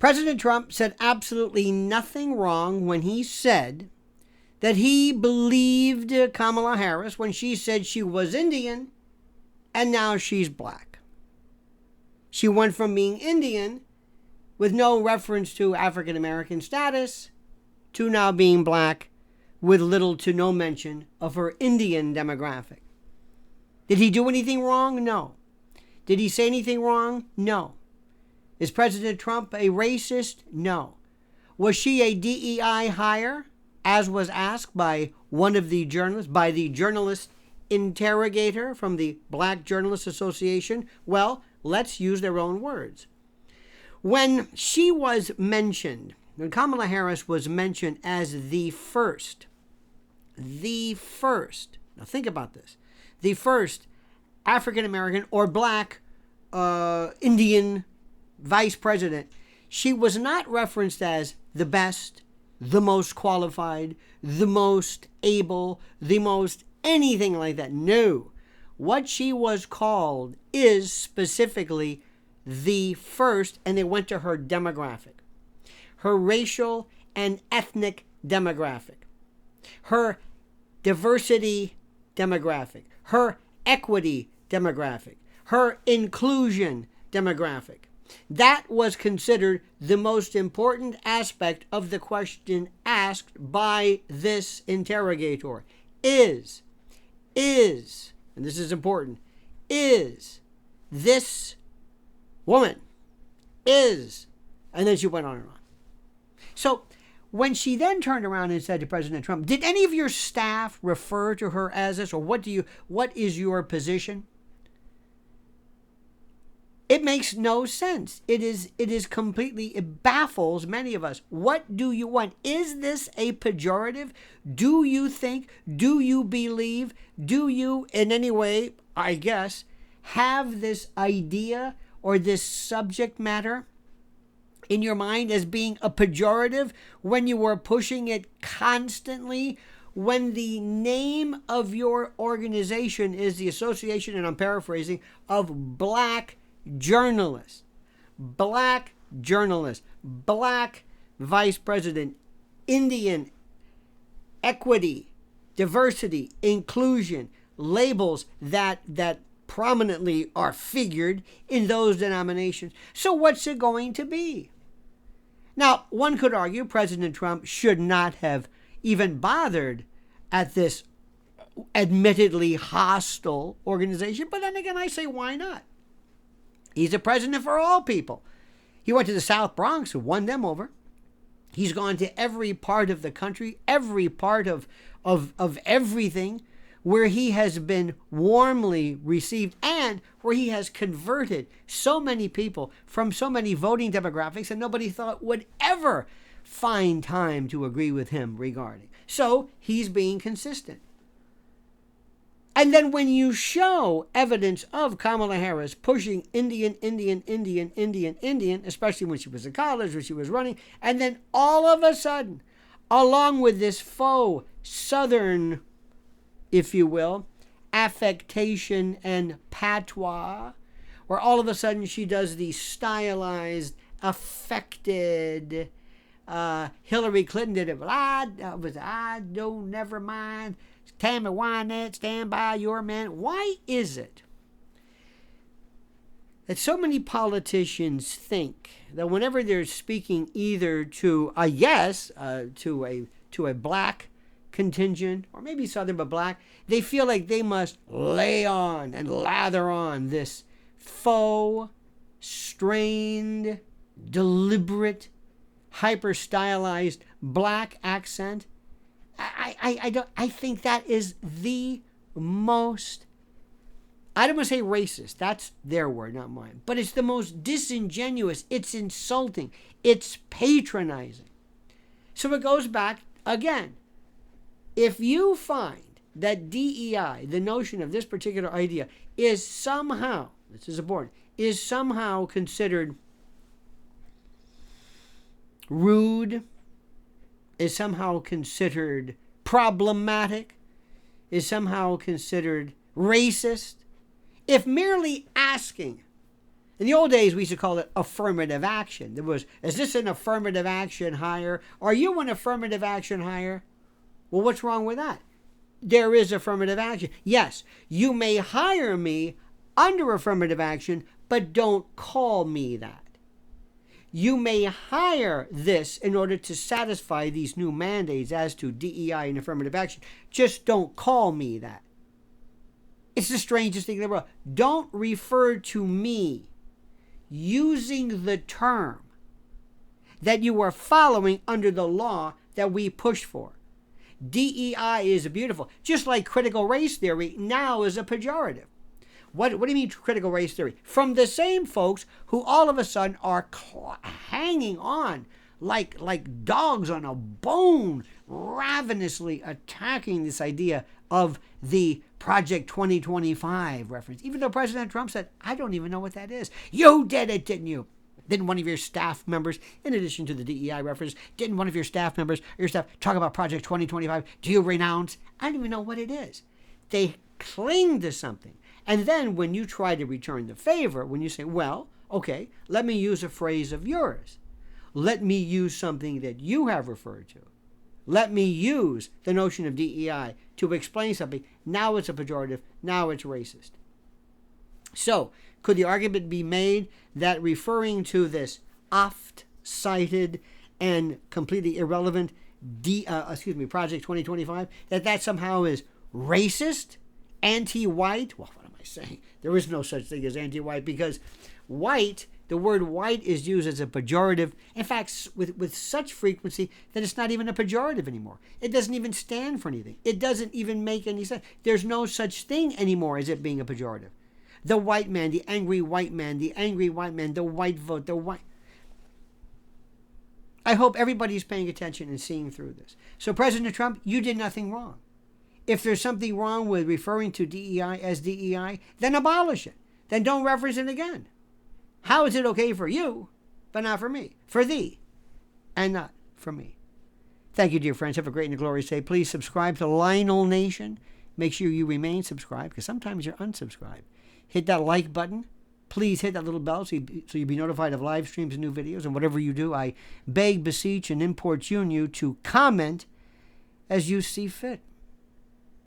President Trump said absolutely nothing wrong when he said that he believed Kamala Harris when she said she was Indian and now she's black. She went from being Indian with no reference to African American status to now being black with little to no mention of her Indian demographic. Did he do anything wrong? No. Did he say anything wrong? No. Is President Trump a racist? No. Was she a DEI hire, as was asked by one of the journalists, by the journalist interrogator from the Black Journalists Association? Well, let's use their own words. When she was mentioned, when Kamala Harris was mentioned as the first, now think about this, the first African American or black Indian vice president, she was not referenced as the best, the most qualified, the most able, the most anything like that. No. What she was called is specifically the first, and they went to her demographic, her racial and ethnic demographic, her diversity demographic, her equity demographic, her inclusion demographic. That was considered the most important aspect of the question asked by this interrogator. Is, and this is important, is this woman, and then she went on and on. So when she then turned around and said to President Trump, did any of your staff refer to her as this, or what is your position? It makes no sense. It is completely, it baffles many of us. What do you want? Is this a pejorative? Do you think, do you believe, do you in any way, I guess, have this idea or this subject matter in your mind as being a pejorative when you were pushing it constantly, when the name of your organization is the Association, and I'm paraphrasing, of Black journalists, black vice president, Indian, equity, diversity, inclusion, labels that prominently are figured in those denominations. So what's it going to be? Now, one could argue President Trump should not have even bothered at this admittedly hostile organization, but then again, I say, why not? He's a president for all people. He went to the South Bronx and won them over. He's gone to every part of the country, every part of everything where he has been warmly received and where he has converted so many people from so many voting demographics that nobody thought would ever find time to agree with him regarding. So he's being consistent. And then when you show evidence of Kamala Harris pushing Indian, especially when she was in college, when she was running, and then all of a sudden, along with this faux Southern, if you will, affectation and patois, where all of a sudden she does the stylized, affected, Hillary Clinton did it, well, I don't, never mind, Tammy Wynette, stand by your man. Why is it that so many politicians think that whenever they're speaking either to a to a black contingent, or maybe Southern but black, they feel like they must lay on and lather on this faux, strained, deliberate, hyper-stylized black accent? I think that is the most, I don't want to say racist, that's their word, not mine, but it's the most disingenuous, it's insulting, it's patronizing. So it goes back again. If you find that DEI, the notion of this particular idea, is somehow, this is important, is somehow considered rude, is somehow considered problematic, is somehow considered racist, if merely asking In the old days, we used to call it affirmative action. There was, is this an affirmative action hire? Are you an affirmative action hire? Well, what's wrong with that? There is affirmative action. Yes, you may hire me under affirmative action, but don't call me that. You may hire this in order to satisfy these new mandates as to DEI and affirmative action. Just don't call me that. It's the strangest thing in the world. Don't refer to me using the term that you are following under the law that we push for. DEI is beautiful. Just like critical race theory now is a pejorative. What do you mean critical race theory? From the same folks who all of a sudden are hanging on like dogs on a bone, ravenously attacking this idea of the Project 2025 reference. Even though President Trump said, I don't even know what that is. You did it, didn't you? Didn't one of your staff members, in addition to the DEI reference, didn't one of your staff members or your staff talk about Project 2025? Do you renounce? I don't even know what it is. They cling to something. And then when you try to return the favor, when you say, well, okay, let me use a phrase of yours. Let me use something that you have referred to. Let me use the notion of DEI to explain something. Now it's a pejorative. Now it's racist. So, could the argument be made that referring to this oft-cited and completely irrelevant Project 2025, that somehow is racist, anti-white? Well, what am I saying? There is no such thing as anti-white, because white, the word white is used as a pejorative, in fact, with such frequency that it's not even a pejorative anymore. It doesn't even stand for anything. It doesn't even make any sense. There's no such thing anymore as it being a pejorative. The white man, the angry white man, the angry white man, the white vote, the white... I hope everybody's paying attention and seeing through this. So President Trump, you did nothing wrong. If there's something wrong with referring to DEI as DEI, then abolish it. Then don't reference it again. How is it okay for you, but not for me? For thee, and not for me. Thank you, dear friends. Have a great and glorious day. Please subscribe to Lionel Nation. Make sure you remain subscribed, because sometimes you're unsubscribed. Hit that like button. Please hit that little bell so you'll be notified of live streams and new videos. And whatever you do, I beg, beseech, and importune you to comment as you see fit.